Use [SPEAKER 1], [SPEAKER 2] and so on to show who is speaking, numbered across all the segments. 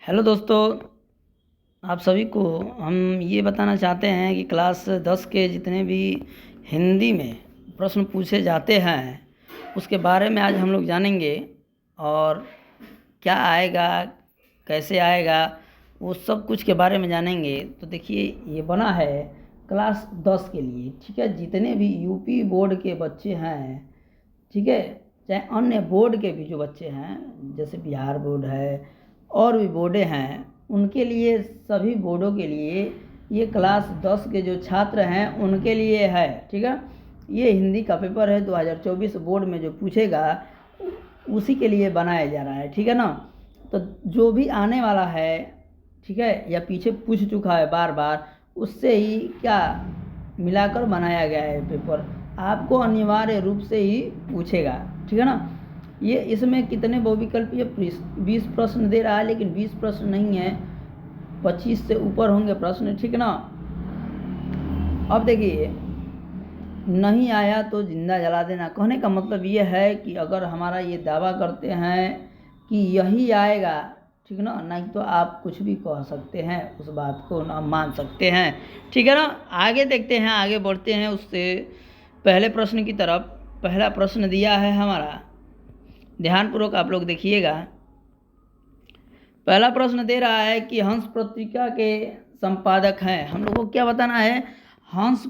[SPEAKER 1] Hello दोस्तों, आप सभी को हम ये बताना चाहते हैं कि क्लास 10 के जितने भी हिंदी में प्रश्न पूछे जाते हैं उसके बारे में आज हम लोग जानेंगे। और क्या आएगा, कैसे आएगा, वो सब कुछ के बारे में जानेंगे। तो देखिए, ये बना है क्लास 10 के लिए, ठीक है। जितने भी यूपी बोर्ड के बच्चे हैं, ठीक है, चाहे अन्य बोर्ड के भी जो बच्चे हैं, जैसे बिहार बोर्ड है और भी बोर्डे हैं, उनके लिए, सभी बोर्डों के लिए ये क्लास 10 के जो छात्र हैं उनके लिए है, ठीक है। ये हिंदी का पेपर है 2024 बोर्ड में जो पूछेगा उसी के लिए बनाया जा रहा है, ठीक है ना। तो जो भी आने वाला है, ठीक है, या पीछे पूछ चुका है बार बार, उससे ही क्या मिलाकर बनाया गया है पेपर। आपको अनिवार्य रूप से ही पूछेगा, ठीक है ना। ये इसमें कितने बहुविकल्पीय 20 प्रश्न दे रहा है, लेकिन 20 प्रश्न नहीं है, 25 से ऊपर होंगे प्रश्न, ठीक है ना। अब देखिए, नहीं आया तो जिंदा जला देना। कहने का मतलब ये है कि अगर हमारा ये दावा करते हैं कि यही आएगा, ठीक है ना, नहीं तो आप कुछ भी कह सकते हैं, उस बात को ना मान सकते हैं, ठीक है ना। आगे देखते हैं, आगे बढ़ते हैं उससे पहले प्रश्न की तरफ। पहला प्रश्न दिया है हमारा, ध्यानपूर्वक आप लोग देखिएगा। पहला प्रश्न दे रहा है कि हंस पत्रिका के संपादक हैं। हम लोग को क्या बताना है? हंस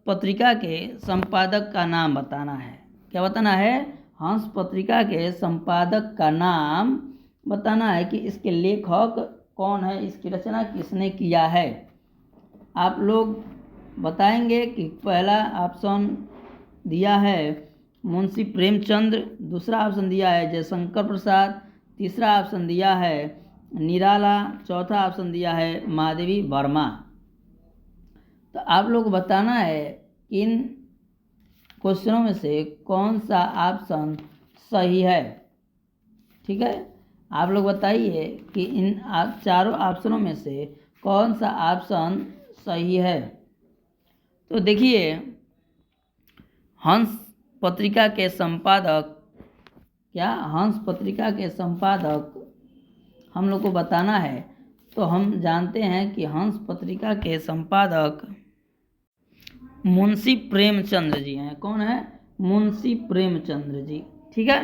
[SPEAKER 1] पत्रिका के संपादक का नाम बताना है। क्या बताना है? हंस पत्रिका के संपादक का नाम बताना है कि इसके लेखक कौन है, इसकी रचना किसने किया है। आप लोग बताएंगे कि पहला ऑप्शन दिया है मुंशी प्रेमचंद्र, दूसरा ऑप्शन दिया है जयशंकर प्रसाद, तीसरा ऑप्शन दिया है निराला, चौथा ऑप्शन दिया है महादेवी वर्मा। तो आप लोग बताना है कि इन क्वेश्चनों में से कौन सा ऑप्शन सही है, ठीक है। आप लोग बताइए कि इन चारों ऑप्शनों में से कौन सा ऑप्शन सही है। तो देखिए, हंस पत्रिका के संपादक, क्या हंस पत्रिका के संपादक हम लोग को बताना है। तो हम जानते हैं कि हंस पत्रिका के संपादक मुंशी प्रेमचंद्र जी हैं। कौन है? मुंशी प्रेमचंद्र जी, ठीक है।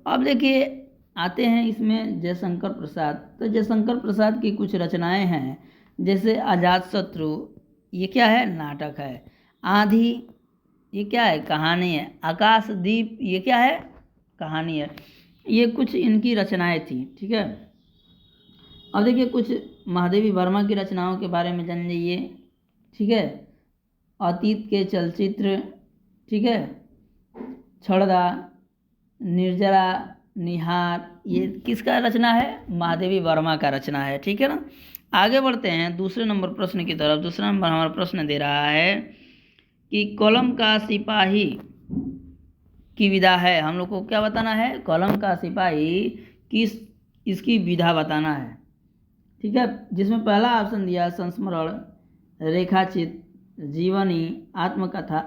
[SPEAKER 1] अब देखिए, आते हैं इसमें जयशंकर प्रसाद। तो जयशंकर प्रसाद की कुछ रचनाएं हैं, जैसे अजातशत्रु, ये क्या है? नाटक है। आंधी, ये क्या है? कहानी है। आकाशदीप, ये क्या है? कहानी है। ये कुछ इनकी रचनाएं थी, ठीक है। अब देखिए, कुछ महादेवी वर्मा की रचनाओं के बारे में जान लीजिए, ठीक है। अतीत के चलचित्र, ठीक है, छड़दा, निर्जरा, निहार, ये किसका रचना है? महादेवी वर्मा का रचना है, ठीक है ना। आगे बढ़ते हैं दूसरे नंबर प्रश्न की तरफ। दूसरा नंबर हमारा प्रश्न दे रहा है कि कलम का सिपाही की विधा है। हम लोग को क्या बताना है? कलम का सिपाही किस, इसकी विधा बताना है, ठीक है। जिसमें पहला ऑप्शन दिया संस्मरण, रेखाचित्र, जीवनी, आत्मकथा।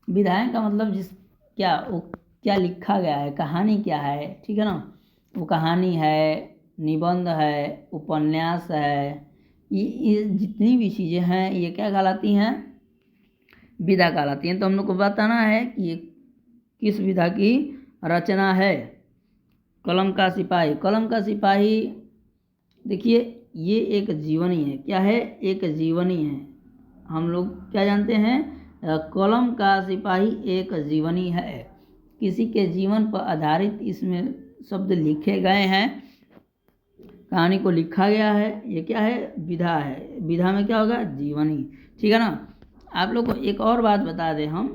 [SPEAKER 1] विधाएं का मतलब जिस क्या वो क्या लिखा गया है, कहानी क्या है, ठीक है ना। वो कहानी है, निबंध है, उपन्यास है, ये जितनी भी चीज़ें हैं ये क्या कहलाती हैं? विधा कहलाती हैं। तो हम लोग को बताना है कि ये किस विधा की रचना है। कलम का सिपाही, कलम का सिपाही, देखिए, ये एक जीवनी है। क्या है? एक जीवनी है। हम लोग क्या जानते हैं? कलम का सिपाही एक जीवनी है। किसी के जीवन पर आधारित इसमें शब्द लिखे गए हैं, कहानी को लिखा गया है। ये क्या है? विधा है। विधा में क्या होगा? जीवनी, ठीक है ना। आप लोग को एक और बात बता दें हम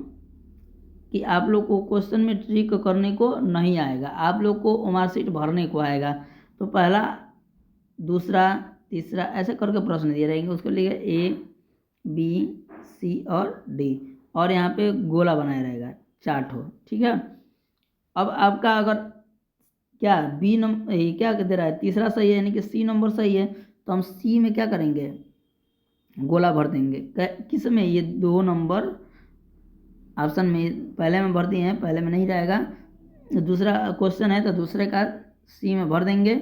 [SPEAKER 1] कि आप लोग को क्वेश्चन में ट्रिक करने को नहीं आएगा, आप लोग को मार्कशीट भरने को आएगा। तो पहला, दूसरा, तीसरा ऐसे करके प्रश्न दिए रहेंगे। उसको लिखे A, B, C और D, और यहाँ पे गोला बनाया रहेगा, चार्ट हो, ठीक है। अब आपका अगर क्या B नंबर क्या दे रहा है? तीसरा सही है, यानी कि C नंबर सही है। तो हम C में क्या करेंगे? गोला भर देंगे। किस में? ये 2 नंबर ऑप्शन में पहले में भर दिए हैं, पहले में नहीं रहेगा। दूसरा क्वेश्चन है तो दूसरे का C में भर देंगे।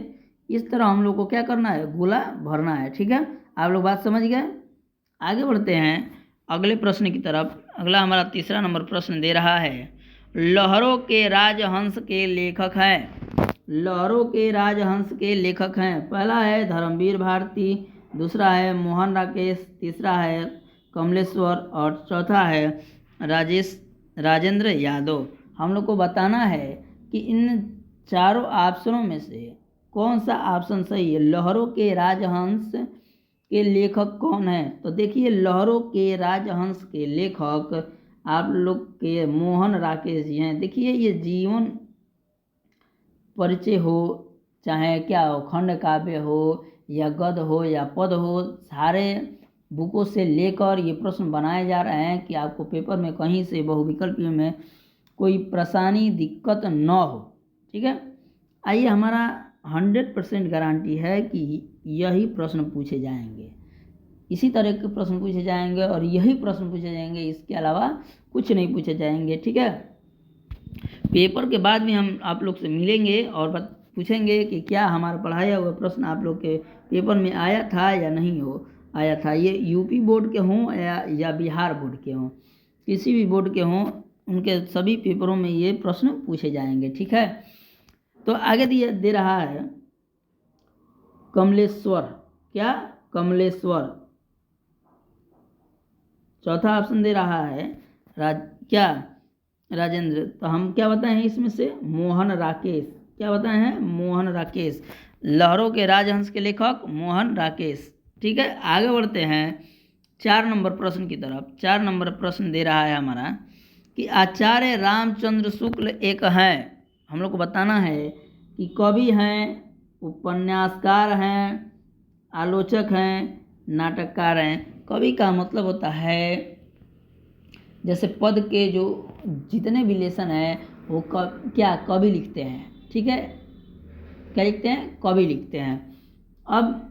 [SPEAKER 1] इस तरह हम लोग को क्या करना है, गोला भरना है। ठीक है, आप लोग बात समझ गए। आगे बढ़ते हैं अगले प्रश्न की तरफ। अगला हमारा तीसरा नंबर प्रश्न दे रहा है, लहरों के राजहंस के लेखक हैं। लहरों के राजहंस के लेखक हैं। पहला है धर्मवीर भारती, दूसरा है मोहन राकेश, तीसरा है कमलेश्वर और चौथा है राजेंद्र यादव। हम लोग को बताना है कि इन चारों ऑप्शनों में से कौन सा ऑप्शन सही है। लहरों के राजहंस के लेखक कौन है? तो देखिए, लहरों के राजहंस के लेखक आप लोग के मोहन राकेश जी हैं। देखिए, ये जीवन परिचय हो, चाहे क्या हो, खंड काव्य हो या गद्य हो या पद हो, सारे बुकों से लेकर ये प्रश्न बनाए जा रहे हैं कि आपको पेपर में कहीं से बहुविकल्पीय में कोई परेशानी दिक्कत न हो। ठीक है, आइए, हमारा 100% गारंटी है कि यही प्रश्न पूछे जाएंगे, इसी तरह के प्रश्न पूछे जाएंगे और यही प्रश्न पूछे जाएंगे, इसके अलावा कुछ नहीं पूछे जाएंगे। ठीक है, पेपर के बाद भी हम आप लोग से मिलेंगे और पूछेंगे कि क्या हमारा पढ़ाया हुआ प्रश्न आप लोग के पेपर में आया था या नहीं हो आया था। ये यूपी बोर्ड के हों या बिहार बोर्ड के हों, किसी भी बोर्ड के हों, उनके सभी पेपरों में ये प्रश्न पूछे जाएंगे। ठीक है, तो आगे दे रहा है कमलेश्वर। क्या? कमलेश्वर। चौथा ऑप्शन दे रहा है राजेंद्र। तो हम क्या बताएं इसमें से? मोहन राकेश। क्या बताए हैं? मोहन राकेश। लहरों के राजहंस के लेखक मोहन राकेश। ठीक है, आगे बढ़ते हैं 4 नंबर प्रश्न की तरफ। 4 नंबर प्रश्न दे रहा है हमारा कि आचार्य रामचंद्र शुक्ल एक हैं। हम लोग को बताना है कि कवि हैं, उपन्यासकार हैं, आलोचक हैं, नाटककार हैं। कवि का मतलब होता है जैसे पद के जो जितने भी लेसन हैं वो क्या कवि लिखते हैं। ठीक है, क्या लिखते हैं? कवि लिखते हैं। अब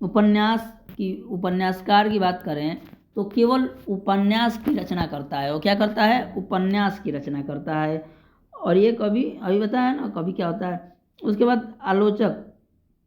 [SPEAKER 1] उपन्यासकार की बात करें तो केवल उपन्यास की रचना करता है। वो क्या करता है? उपन्यास की रचना करता है। और ये कवि अभी बताया ना कवि क्या होता है। उसके बाद आलोचक,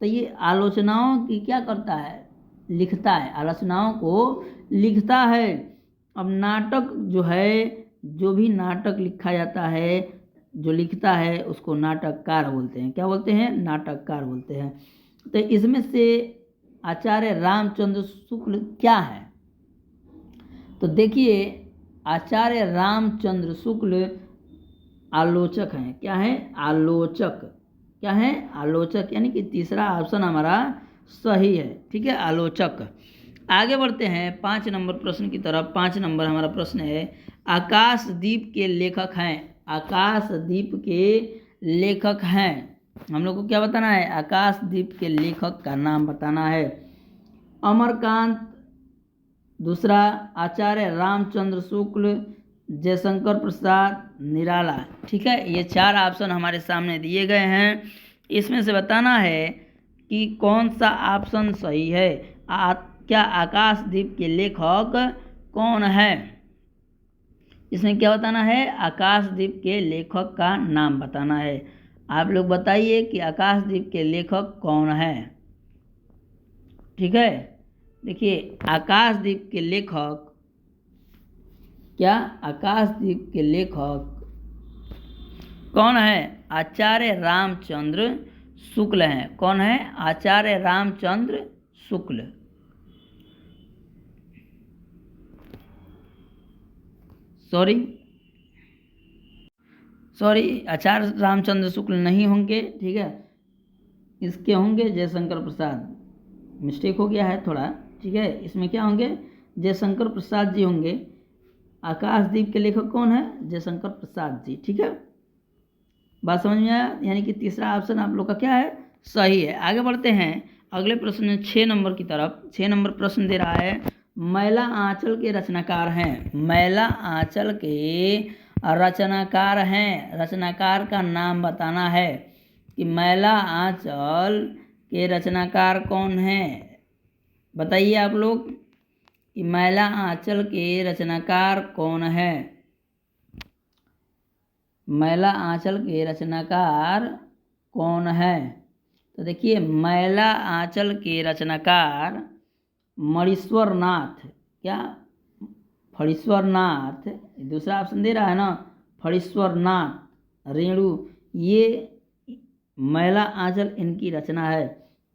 [SPEAKER 1] तो ये आलोचनाओं की क्या करता है? लिखता है, आलोचनाओं को लिखता है। अब नाटक जो है, जो भी नाटक लिखा जाता है, जो लिखता है उसको नाटककार बोलते हैं। क्या बोलते हैं? नाटककार बोलते हैं। तो इसमें से आचार्य रामचंद्र शुक्ल क्या है? तो देखिए, आचार्य रामचंद्र शुक्ल आलोचक हैं। क्या है? आलोचक। क्या है? आलोचक, यानी कि तीसरा ऑप्शन हमारा सही है। ठीक है, आलोचक। आगे बढ़ते हैं 5 नंबर प्रश्न की तरफ। 5 नंबर हमारा प्रश्न है, आकाशदीप के लेखक हैं। आकाशदीप के लेखक हैं। हम लोग को क्या बताना है? आकाशदीप के लेखक का नाम बताना है। अमरकांत, दूसरा आचार्य रामचंद्र शुक्ल, जयशंकर प्रसाद, निराला। ठीक है, ये 4 ऑप्शन हमारे सामने दिए गए हैं। इसमें से बताना है कि कौन सा ऑप्शन सही है। क्या आकाशदीप के लेखक कौन है? इसमें क्या बताना है? आकाशदीप के लेखक का नाम बताना है। आप लोग बताइए कि आकाशदीप के लेखक कौन है। ठीक है, देखिए, आकाशदीप के लेखक, क्या आकाशदीप के लेखक कौन है? आचार्य रामचंद्र शुक्ल हैं। कौन है? आचार्य रामचंद्र शुक्ल। सॉरी, आचार्य रामचंद्र शुक्ल नहीं होंगे। ठीक है, इसके होंगे जयशंकर प्रसाद। मिस्टेक हो गया है थोड़ा। ठीक है, इसमें क्या होंगे? जयशंकर प्रसाद जी होंगे। आकाशदीप के लेखक कौन है? जयशंकर प्रसाद जी। ठीक है, बात समझ में आया? यानी कि तीसरा ऑप्शन आप लोग का क्या है? सही है। आगे बढ़ते हैं अगले प्रश्न 6 नंबर की तरफ। 6 नंबर प्रश्न दे रहा है, मैला आंचल के रचनाकार हैं। मैला आंचल के रचनाकार हैं। रचनाकार का नाम बताना है कि मैला आंचल के रचनाकार कौन हैं। बताइए आप लोग कि मैला आंचल के रचनाकार कौन है। मैला आंचल के रचनाकार कौन है? तो देखिए मैला आंचल के रचनाकार मणीश्वर नाथ, क्या फणीश्वर नाथ, दूसरा ऑप्शन दे रहा है ना, फणीश्वर नाथ रेणु, ये मैला आंचल इनकी रचना है।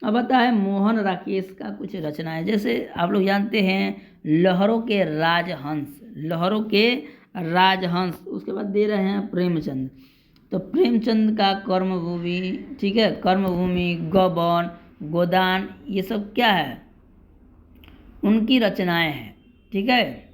[SPEAKER 1] अब आता है मोहन राकेश का कुछ रचना है। जैसे आप लोग जानते हैं लहरों के राजहंस, लहरों के राजहंस, उसके बाद दे रहे हैं प्रेमचंद। तो प्रेमचंद का कर्मभूमि, ठीक है, कर्मभूमि, गबन, गोदान, ये सब क्या है, उनकी रचनाएं हैं। ठीक है।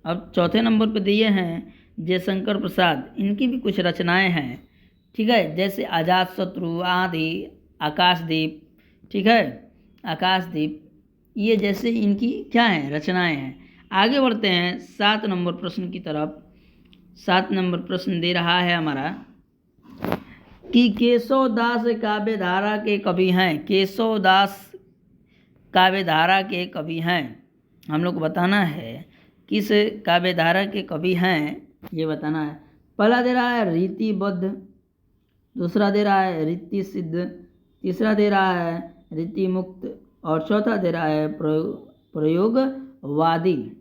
[SPEAKER 1] अब चौथे नंबर पे दिए हैं जयशंकर प्रसाद, इनकी भी कुछ रचनाएं हैं। ठीक है, जैसे अजातशत्रु, आदि, आकाशदीप, ठीक है, आकाशदीप, ये जैसे इनकी क्या हैं, रचनाएं हैं। आगे बढ़ते हैं 7 नंबर प्रश्न की तरफ। 7 नंबर प्रश्न दे रहा है हमारा कि केशवदास काव्य धारा के कवि हैं। केशवदास काव्य धारा के कवि हैं, हम लोग को बताना है किस काव्य धारा के कवि हैं, ये बताना है। पहला दे रहा है रीतिबद्ध, दूसरा दे रहा है रीति सिद्ध, तीसरा दे रहा है रीति मुक्त, और चौथा दे रहा है प्रयोगवादी।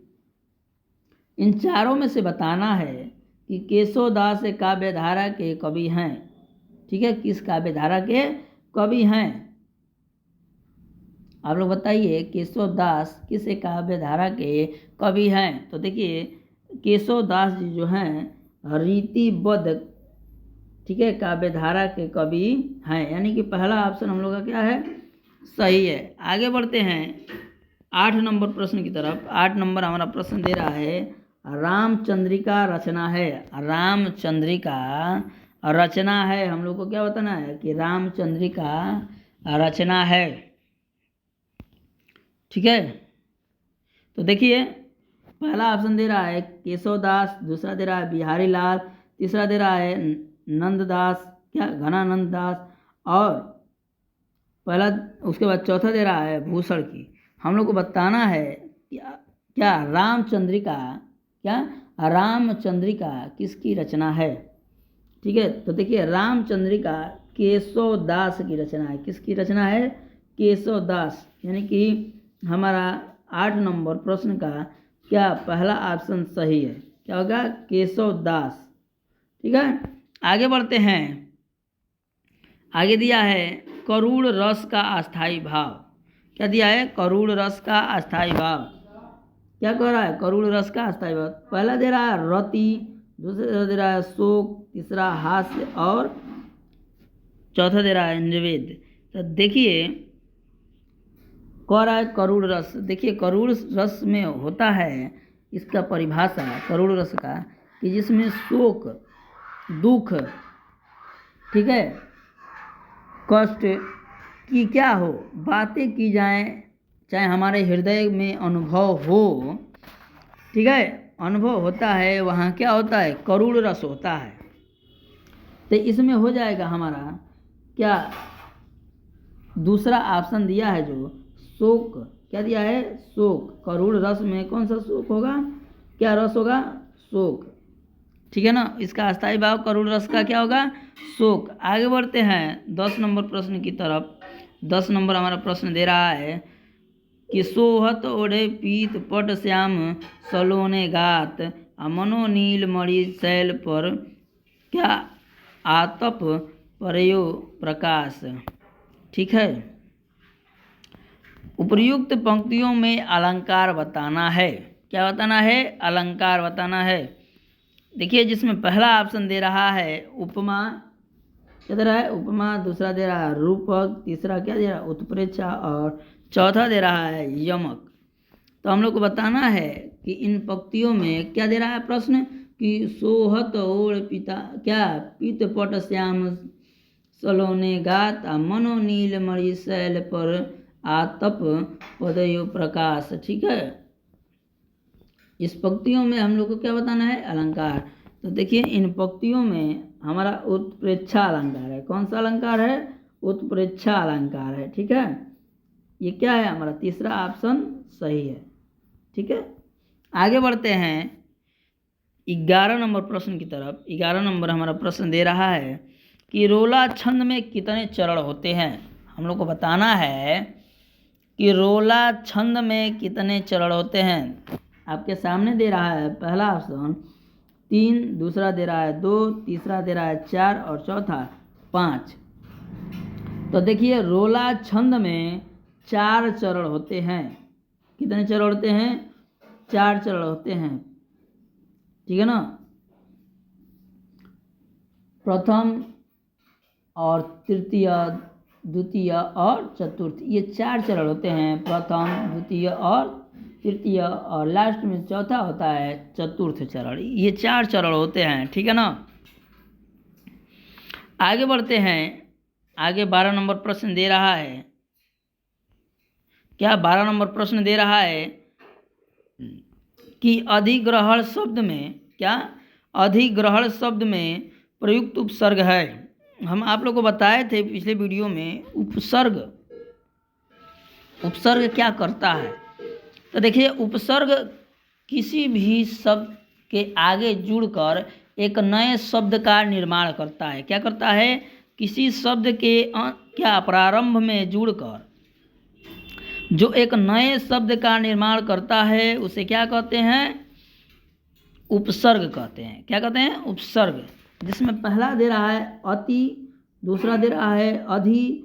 [SPEAKER 1] इन चारों में से बताना है कि केशवदास काव्य धारा के कवि हैं। ठीक है, किस काव्य धारा के कवि हैं, आप लोग बताइए केशवदास किस काव्य धारा के कवि हैं। तो देखिए केशवदास जी जो हैं रीतिबद्ध, ठीक है, काव्य धारा के कवि हैं, यानी कि पहला ऑप्शन हम लोग का क्या है, सही है। आगे बढ़ते हैं 8 नंबर प्रश्न की तरफ। 8 नंबर हमारा प्रश्न दे रहा है रामचंद्रिका रचना है। रामचंद्रिका रचना है, हम लोग को क्या बताना है कि रामचंद्रिका रचना है। ठीक है, तो देखिए पहला ऑप्शन दे रहा है केशवदास, दूसरा दे रहा है बिहारी लाल, तीसरा दे रहा है नंददास, क्या घनानंद दास, और पहला, उसके बाद चौथा दे रहा है भूषण की। हम लोग को बताना है क्या रामचंद्रिका, क्या रामचंद्रिका किसकी रचना है। ठीक है, तो देखिए रामचंद्रिका केशवदास की रचना है। किसकी रचना है, केशवदास, यानी कि हमारा 8 नंबर प्रश्न का क्या पहला ऑप्शन सही है, क्या होगा, केशवदास। ठीक है, आगे बढ़ते हैं। आगे दिया है करुण रस का अस्थाई भाव। क्या दिया है, करुण रस का अस्थाई भाव। क्या कह रहा है, करुण रस का अस्थाई भाव। पहला दे रहा है रति, दूसरा दे रहा है शोक, तीसरा हास्य, और चौथा दे रहा है निर्वेद। तो देखिए कह रहा है करुण रस। देखिए करुण रस में होता है, इसका परिभाषा करुण रस का, कि जिसमें शोक, दुख, ठीक है, कष्ट की क्या हो, बातें की जाएं, चाहे हमारे हृदय में अनुभव हो, ठीक है, अनुभव होता है, वहाँ क्या होता है, करुण रस होता है। तो इसमें हो जाएगा हमारा क्या, दूसरा ऑप्शन दिया है जो शोक, क्या दिया है, शोक। करुण रस में कौन सा शोक होगा, क्या रस होगा, शोक। ठीक है ना, इसका अस्थाई भाव करुण रस का क्या होगा, शोक। आगे बढ़ते हैं 10 नंबर प्रश्न की तरफ। 10 नंबर हमारा प्रश्न दे रहा है कि सोहत ओढ़े पीत पट श्याम सलोने गात, मनो नील मणि शैल पर क्या आतप परयो प्रकाश। ठीक है, उपर्युक्त पंक्तियों में अलंकार बताना है। क्या बताना है, अलंकार बताना है। देखिए जिसमें पहला ऑप्शन दे रहा है उपमा, क्या दे रहा है, उपमा, दूसरा दे रहा है रूपक, तीसरा क्या दे रहा है, उत्प्रेक्षा, और चौथा दे रहा है यमक। तो हम लोग को बताना है कि इन पंक्तियों में क्या दे रहा है प्रश्न, कि सोहत ओढ़ पिता, क्या पीत पट श्याम सलोने गात, मनो नील मणि शैल पर आतप पदयो प्रकाश। ठीक है, इस पंक्तियों में हम लोग को क्या बताना है, अलंकार। तो देखिए इन पंक्तियों में हमारा उत्प्रेक्षा अलंकार है। कौन सा अलंकार है, उत्प्रेक्षा अलंकार है। ठीक है, ये क्या है, हमारा तीसरा ऑप्शन सही है। ठीक है, आगे बढ़ते हैं 11 नंबर प्रश्न की तरफ। 11 नंबर हमारा प्रश्न दे रहा है कि रोला छंद में कितने चरण होते हैं। हम लोग को बताना है कि रोला छंद में कितने चरण होते हैं। आपके सामने दे रहा है पहला ऑप्शन 3, दूसरा दे रहा है 2, तीसरा दे रहा है 4 और चौथा 5। तो देखिए रोला छंद में 4 चरण होते हैं। कितने चरण होते हैं? 4 चरण होते हैं, ठीक है ना। प्रथम और तृतीय, द्वितीय और चतुर्थ, ये 4 चरण होते हैं। प्रथम, द्वितीय और तृतीय, और लास्ट में चौथा होता है चतुर्थ चरण। ये 4 चरण होते हैं, ठीक है ना। आगे बढ़ते हैं। आगे 12 नंबर प्रश्न दे रहा है। क्या 12 नंबर प्रश्न दे रहा है कि अधिग्रहण शब्द में, क्या अधिग्रहण शब्द में प्रयुक्त उपसर्ग है। हम आप लोग को बताए थे पिछले वीडियो में उपसर्ग क्या करता है। तो देखिए उपसर्ग किसी भी शब्द के आगे जुड़कर एक नए शब्द का निर्माण करता है। क्या करता है? किसी शब्द के क्या प्रारंभ में जुड़कर जो एक नए शब्द का निर्माण करता है उसे क्या कहते हैं? उपसर्ग कहते हैं। क्या कहते हैं? उपसर्ग। जिसमें पहला दे रहा है अति, दूसरा दे रहा है अधि,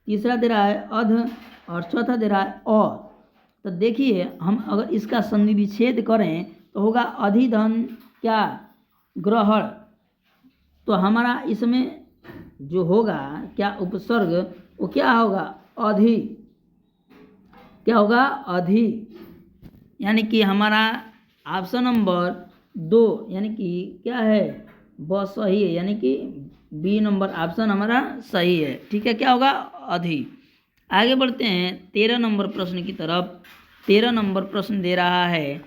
[SPEAKER 1] तीसरा दे रहा है अध और चौथा दे रहा है अ। तो देखिए हम अगर इसका संधि विच्छेद करें तो होगा अधिधन क्या ग्रहण। तो हमारा इसमें जो होगा क्या उपसर्ग, वो क्या होगा? अधि। क्या होगा? अधि। यानी कि हमारा ऑप्शन नंबर 2 यानी कि क्या है? ब सही है, यानी कि बी नंबर ऑप्शन हमारा सही है, ठीक है। क्या होगा? अधि। आगे बढ़ते हैं 13 नंबर प्रश्न की तरफ। 13 नंबर प्रश्न दे रहा है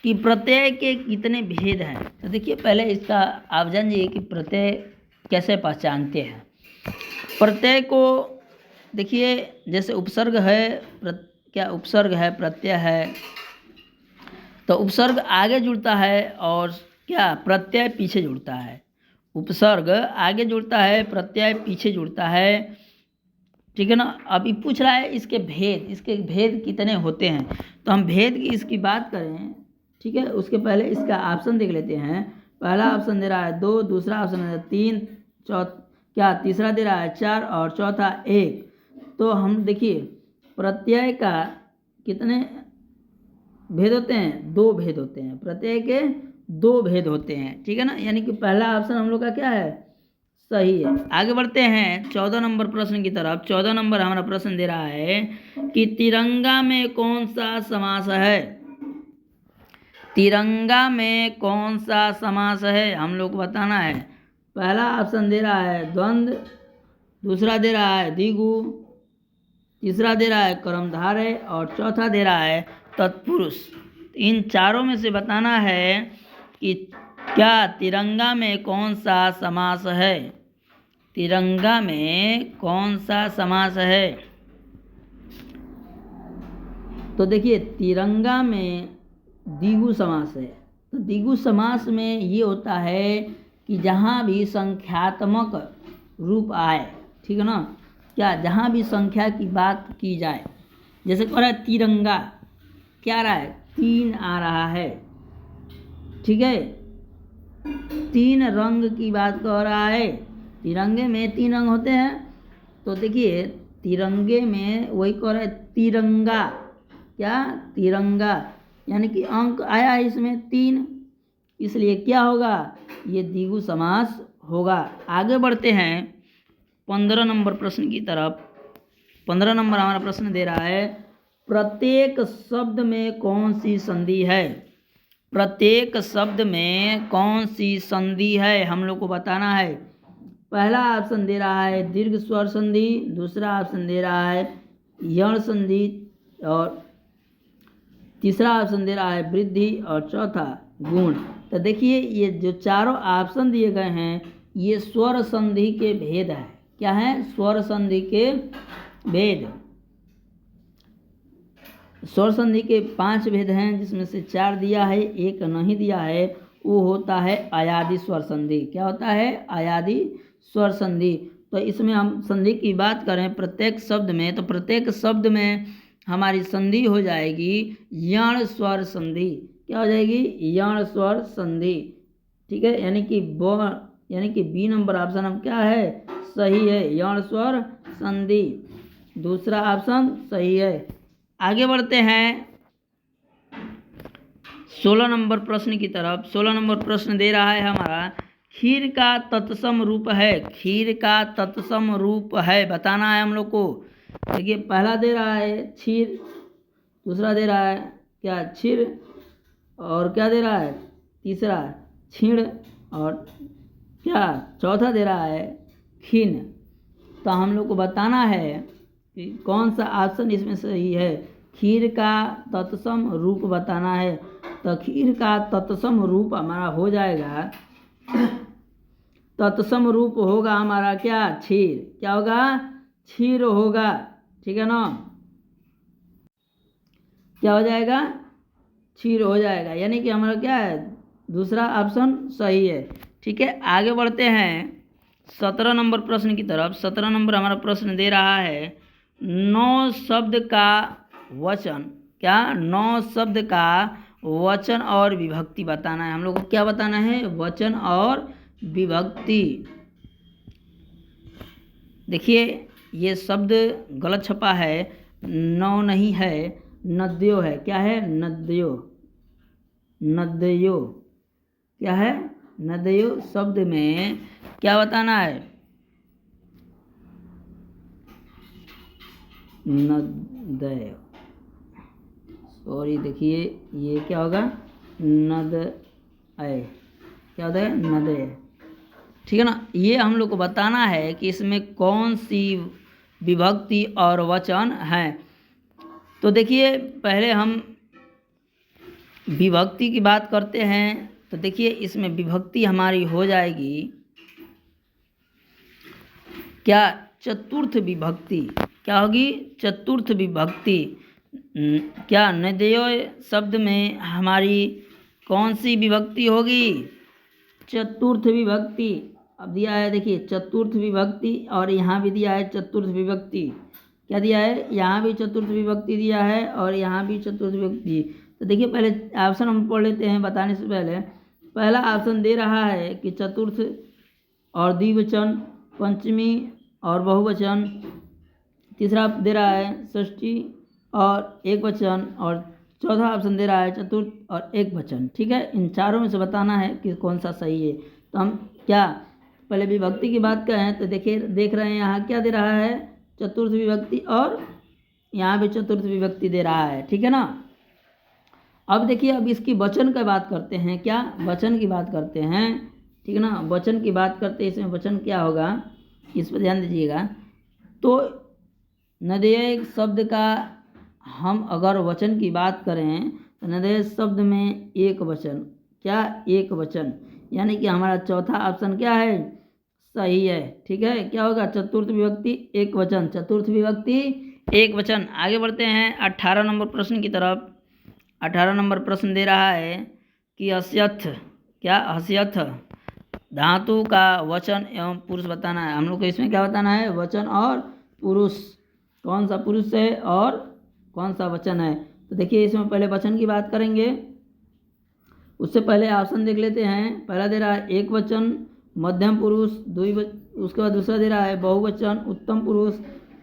[SPEAKER 1] कि प्रत्यय के कितने भेद हैं। तो देखिए पहले इसका आप जानिए कि प्रत्यय कैसे पहचानते हैं। प्रत्यय को देखिए जैसे उपसर्ग है, क्या उपसर्ग है, प्रत्यय है। तो उपसर्ग आगे जुड़ता है और क्या प्रत्यय पीछे जुड़ता है। उपसर्ग आगे जुड़ता है, प्रत्यय पीछे जुड़ता है, ठीक है ना। अब ये पूछ रहा है इसके भेद कितने होते हैं। तो हम भेद की इसकी बात करें, ठीक है, उसके पहले इसका ऑप्शन देख लेते हैं। पहला ऑप्शन दे रहा है 2, दूसरा ऑप्शन है 3, क्या तीसरा दे रहा है 4 और चौथा 1। तो हम देखिए प्रत्यय का कितने भेद होते हैं? 2 भेद होते हैं। प्रत्यय के 2 भेद होते हैं, ठीक है ना। यानी कि पहला ऑप्शन हम लोग का क्या है? सही है। आगे बढ़ते हैं 14 नंबर प्रश्न की तरफ। 14 नंबर हमारा प्रश्न दे रहा है कि तिरंगा में कौन सा समास है। तिरंगा में कौन सा समास है हम लोग को बताना है। पहला ऑप्शन दे रहा है द्वंद्व, दूसरा दे रहा है द्विगु, तीसरा दे रहा है कर्मधारय और चौथा दे रहा है तत्पुरुष। इन चारों में से बताना है कि क्या तिरंगा में कौन सा समास है। तिरंगा में कौन सा समास है? तो देखिए तिरंगा में द्विगु समास है। तो द्विगु समास में ये होता है कि जहाँ भी संख्यात्मक रूप आए, ठीक है ना, क्या जहाँ भी संख्या की बात की जाए, जैसे कह रहा है तिरंगा, क्या आ रहा है? 3 आ रहा है, ठीक है। 3 रंग की बात कर रहा है। तिरंगे में 3 रंग होते हैं। तो देखिए तिरंगे में वही कह रहा है तिरंगा, क्या तिरंगा, यानी कि अंक आया है इसमें 3, इसलिए क्या होगा? ये द्विगु समास होगा। आगे बढ़ते हैं 15 नंबर प्रश्न की तरफ। 15 नंबर हमारा प्रश्न दे रहा है प्रत्येक शब्द में कौन सी संधि है। प्रत्येक शब्द में कौन सी संधि है हम लोग को बताना है। पहला ऑप्शन दे रहा है दीर्घ स्वर संधि, दूसरा ऑप्शन दे रहा है यण संधि और तीसरा ऑप्शन दे रहा है वृद्धि और चौथा गुण। तो देखिए ये जो चारों ऑप्शन दिए गए हैं ये स्वर संधि के भेद है। क्या है? स्वर संधि के भेद। स्वर संधि के 5 भेद हैं, जिसमें से 4 दिया है, 1 नहीं दिया है। वो होता है अयादि स्वर संधि। क्या होता है? अयादि स्वर संधि। तो इसमें हम संधि की बात करें प्रत्येक शब्द में, तो प्रत्येक शब्द में हमारी संधि हो जाएगी यण स्वर संधि। क्या हो जाएगी? यण स्वर संधि। ठीक है, यानी कि बी नंबर ऑप्शन हम क्या है? सही है, यण स्वर संधि। दूसरा ऑप्शन सही है। आगे बढ़ते हैं 16 नंबर प्रश्न की तरफ। 16 नंबर प्रश्न दे रहा है हमारा, खीर का तत्सम रूप है। खीर का तत्सम रूप है बताना है हम लोग को। देखिए, पहला दे रहा है क्षीर, दूसरा दे रहा है क्या? क्षीर, और क्या दे रहा है? तीसरा क्षीण, और क्या चौथा दे रहा है? खीन। तो हम लोग को बताना है कि कौन सा ऑप्शन इसमें सही है। खीर का तत्सम रूप बताना है। तो खीर का तत्सम रूप हमारा हो जाएगा, तत्सम रूप होगा हमारा क्या? क्षीर। क्या होगा? क्षीर होगा। ठीक है ना? क्या हो जाएगा? क्षीर हो जाएगा, यानी कि हमारा क्या है? दूसरा ऑप्शन सही है। ठीक है, आगे बढ़ते हैं 17 नंबर प्रश्न की तरफ। 17 नंबर हमारा प्रश्न दे रहा है, 9 शब्द का वचन। क्या? 9 शब्द का वचन और विभक्ति बताना है हम लोग को। क्या बताना है? वचन और विभक्ति। देखिए, ये शब्द गलत छपा है, 9 नहीं है, नद्यो है। क्या है? नद्यो। नद्यो क्या है? नद्यो शब्द में क्या बताना है? नद्य। सॉरी, देखिए ये क्या होगा? नदय। क्या होता है? नदय। ठीक है ना? ये हम लोग को बताना है कि इसमें कौन सी विभक्ति और वचन है। तो देखिए, पहले हम विभक्ति की बात करते हैं। तो देखिए, इसमें विभक्ति हमारी हो जाएगी क्या? चतुर्थ विभक्ति। क्या होगी? चतुर्थ विभक्ति। क्या? नद्यो शब्द में हमारी कौन सी विभक्ति होगी? चतुर्थ विभक्ति। अब दिया है, देखिए, चतुर्थ विभक्ति, और यहाँ भी दिया है चतुर्थ विभक्ति। क्या दिया है? यहाँ भी चतुर्थ विभक्ति दिया है, और यहाँ भी चतुर्थ विभक्ति। तो देखिए, पहले ऑप्शन हम पढ़ लेते हैं बताने से पहले। पहला ऑप्शन दे रहा है कि चतुर्थ और द्विवचन, पंचमी और बहुवचन। तीसरा दे रहा है षष्ठी और एक वचन, और चौथा ऑप्शन दे रहा है चतुर्थ और एक वचन। ठीक है, इन चारों में से बताना है कि कौन सा सही है। तो हम क्या पहले विभक्ति की बात करें तो देखिए, देख रहे हैं यहाँ क्या दे रहा है? चतुर्थ विभक्ति, और यहाँ भी चतुर्थ विभक्ति दे रहा है। ठीक है ना? अब देखिए, अब इसकी वचन की बात करते हैं। क्या? वचन की बात करते हैं। ठीक है ना? वचन की बात करते हैं। इसमें वचन क्या होगा, इस पर ध्यान दीजिएगा। तो नदेय शब्द का हम अगर वचन की बात करें तो नदेय शब्द में एक वचन। क्या? एक वचन, यानी कि हमारा चौथा ऑप्शन क्या है? सही है। ठीक है, क्या होगा? चतुर्थ विभक्ति एक वचन। चतुर्थ विभक्ति एक वचन। आगे बढ़ते हैं 18 नंबर प्रश्न की तरफ। 18 नंबर प्रश्न दे रहा है कि हस्यथ। क्या? हस्यथ धातु का वचन एवं पुरुष बताना है हम लोग को। इसमें क्या बताना है? वचन और पुरुष। कौन सा पुरुष है और कौन सा वचन है? तो देखिए, इसमें पहले वचन की बात करेंगे, उससे पहले ऑप्शन देख लेते हैं। पहला दे रहा है एक वचन मध्यम पुरुष, उसके बाद दूसरा दे रहा है बहुवचन उत्तम पुरुष,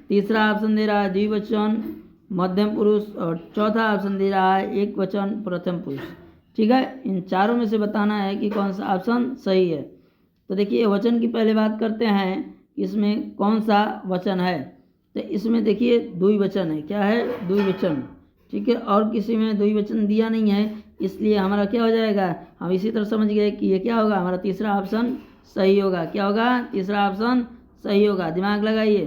[SPEAKER 1] तीसरा ऑप्शन दे रहा है द्विवचन मध्यम पुरुष, और चौथा ऑप्शन दे रहा है एक वचन प्रथम पुरुष। ठीक है, इन चारों में से बताना है कि कौन सा ऑप्शन सही है। तो देखिए, वचन की पहले बात करते हैं, इसमें कौन सा वचन है। तो इसमें देखिए द्विवचन है। क्या है? द्विवचन। ठीक है, और किसी में द्विवचन दिया नहीं है, इसलिए हमारा क्या हो जाएगा? हम इसी तरह समझ गए कि ये क्या होगा? हमारा तीसरा ऑप्शन सही होगा। क्या होगा? तीसरा ऑप्शन सही होगा। दिमाग लगाइए।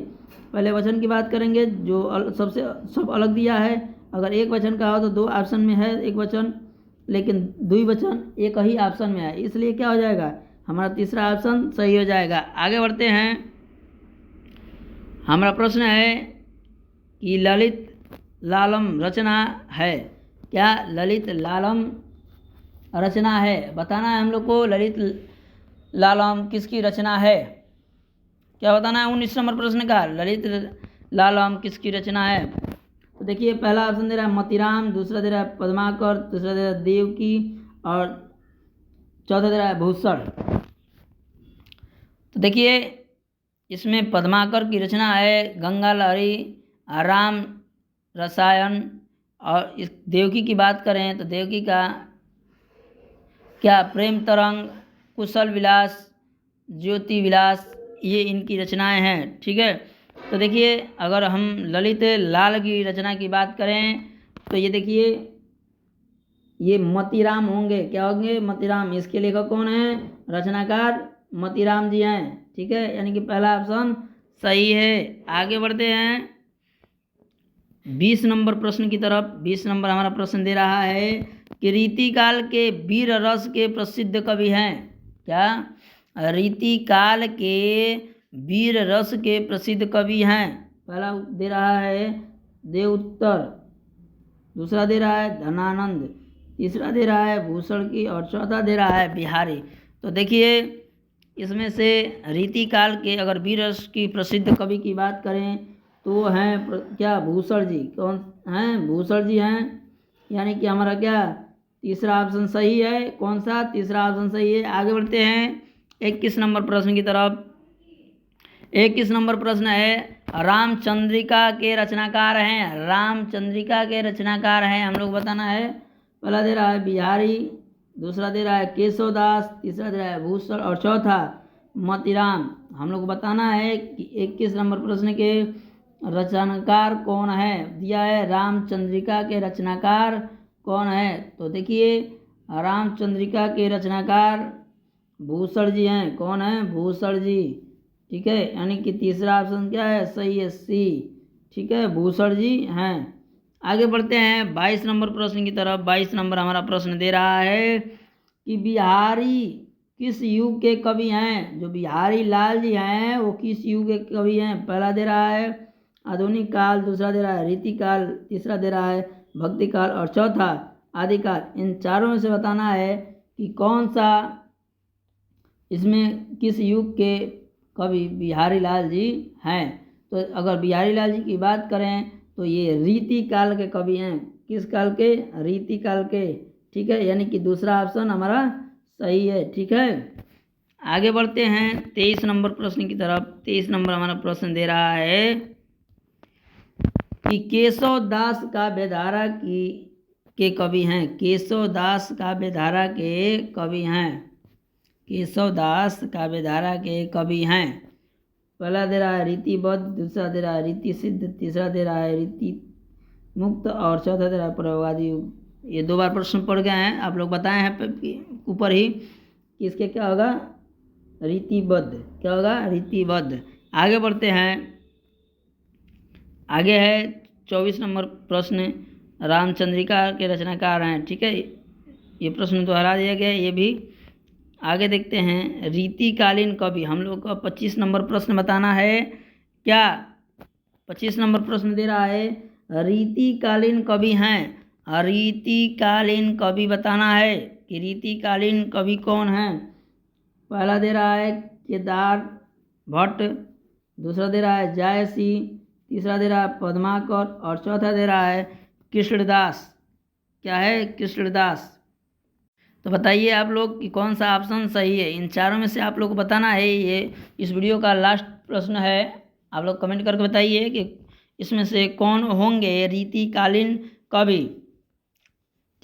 [SPEAKER 1] पहले वचन की बात करेंगे, जो सब अलग दिया है। अगर एक वचन का हो तो दो ऑप्शन में है एक वचन, लेकिन द्विवचन एक ही ऑप्शन में है, इसलिए क्या हो जाएगा? हमारा तीसरा ऑप्शन सही हो जाएगा। आगे बढ़ते हैं। हमारा प्रश्न है कि ललित लालम रचना है। क्या? ललित लालम रचना है बताना है हम लोग को। ललित लालम किसकी रचना है? क्या बताना है 19 नंबर प्रश्न का, ललित लालम किसकी रचना है। तो देखिए पहला ऑप्शन दे रहा है मोतीराम, दूसरा दे रहा है पद्माकर, तीसरा दे रहा है देवकी और चौथा दे रहा है भूषण। तो देखिए इसमें पद्माकर की रचना है गंगा लहरी, राम रसायन। और इस देवकी की बात करें तो देवकी का क्या प्रेम तरंग, कुशल विलास, ज्योति विलास, ये इनकी रचनाएं हैं। ठीक है, तो देखिए अगर हम ललित लाल की रचना की बात करें तो ये देखिए ये मोतीराम होंगे। क्या होंगे? मोतीराम। इसके लेखक कौन है? रचनाकार मोतीराम जी हैं। ठीक है, यानी कि पहला ऑप्शन सही है। आगे बढ़ते हैं 20 नंबर प्रश्न की तरफ। 20 नंबर हमारा प्रश्न दे रहा है कि रीतिकाल के वीर रस के प्रसिद्ध कवि हैं। क्या? रीतिकाल के वीर रस के प्रसिद्ध कवि हैं। पहला दे रहा है देवउत्तर, दूसरा दे रहा है धनानंद, तीसरा दे रहा है भूषण की और चौथा दे रहा है बिहारी। तो देखिए इसमें से रीतिकाल के अगर वीर रस की प्रसिद्ध कवि की बात करें तो वो हैं क्या? भूषण जी। कौन हैं? भूषण जी हैं। यानी कि हमारा क्या तीसरा ऑप्शन सही है। कौन सा? तीसरा ऑप्शन सही है। आगे बढ़ते हैं 21 नंबर प्रश्न की तरफ। 21 नंबर प्रश्न है रामचंद्रिका के रचनाकार हैं। रामचंद्रिका के रचनाकार हैं हम लोग बताना है। पहला दे रहा है बिहारी, दूसरा दे रहा है केशवदास, तीसरा दे रहा है भूषण और चौथा मोतीराम। हम लोग बताना है कि 21 नंबर प्रश्न के रचनाकार कौन है। दिया है रामचंद्रिका के रचनाकार कौन है। तो देखिए रामचंद्रिका के रचनाकार भूषण जी हैं। कौन है? भूषण जी। ठीक है, यानी कि तीसरा ऑप्शन क्या है? सही है, सी। ठीक है, भूषण जी हैं। आगे बढ़ते हैं 22 नंबर प्रश्न की तरफ। 22 नंबर हमारा प्रश्न दे रहा है कि बिहारी किस युग के कवि हैं। जो बिहारी लाल जी हैं वो किस युग के कवि हैं। पहला दे रहा है आधुनिक काल, दूसरा दे रहा है रीतिकाल, तीसरा दे रहा है भक्ति काल और चौथा आदिकाल। इन चारों में से बताना है कि कौन सा इसमें किस युग के कवि बिहारी लाल जी हैं। तो अगर बिहारी लाल जी की बात करें तो ये रीति काल के कवि हैं। किस काल के? रीति काल के। ठीक है, यानी कि दूसरा ऑप्शन हमारा सही है। ठीक है, आगे बढ़ते हैं 23 नंबर प्रश्न की तरफ। 23 नंबर हमारा प्रश्न दे रहा है कि केशव दास काव्यधारा के कवि हैं। केशव दास काव्यधारा के कवि हैं। केशव दास काव्यधारा के कवि हैं। पहला दे रहा है रीतिबद्ध, दूसरा दे रहा है रीति सिद्ध, तीसरा दे रहा है रीति मुक्त और चौथा दे रहा है प्रयोगादि युग। ये 2 बार प्रश्न पढ़ गए हैं, आप लोग बताए हैं ऊपर ही कि इसके क्या होगा? रीतिबद्ध। क्या होगा? रीतिबद्ध। आगे बढ़ते हैं, आगे है 24 नंबर प्रश्न रामचंद्रिका के रचनाकार हैं। ठीक है, ये प्रश्न दोहरा दिया गया ये भी। आगे देखते हैं रीतिकालीन कवि। हम लोग को 25 नंबर प्रश्न बताना है। क्या? 25 नंबर प्रश्न दे रहा है रीतिकालीन कवि हैं। रीतिकालीन कवि बताना है कि रीतिकालीन कवि कौन हैं। पहला दे रहा है केदार भट्ट, दूसरा दे रहा है जायसी, तीसरा दे रहा है पद्माकर और चौथा दे रहा है कृष्णदास। क्या है? कृष्णदास। तो बताइए आप लोग कि कौन सा ऑप्शन सही है। इन चारों में से आप लोग को बताना है। ये इस वीडियो का लास्ट प्रश्न है। आप लोग कमेंट करके बताइए कि इसमें से कौन होंगे रीतिकालीन कवि।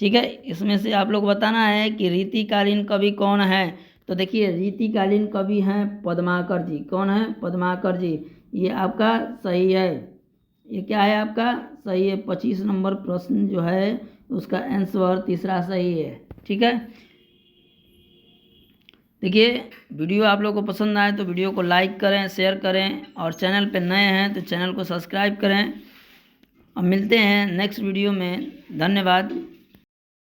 [SPEAKER 1] ठीक है, इसमें से आप लोग बताना है कि रीतिकालीन कवि कौन है। तो देखिए रीतिकालीन कवि हैं पद्माकर जी। कौन है? पद्माकर जी। ये आपका सही है। ये क्या है? आपका सही है। 25 नंबर प्रश्न जो है उसका आंसर तीसरा सही है। ठीक है, देखिए वीडियो आप लोगों को पसंद आए तो वीडियो को लाइक करें, शेयर करें और चैनल पे नए हैं तो चैनल को सब्सक्राइब करें। और मिलते हैं नेक्स्ट वीडियो में। धन्यवाद।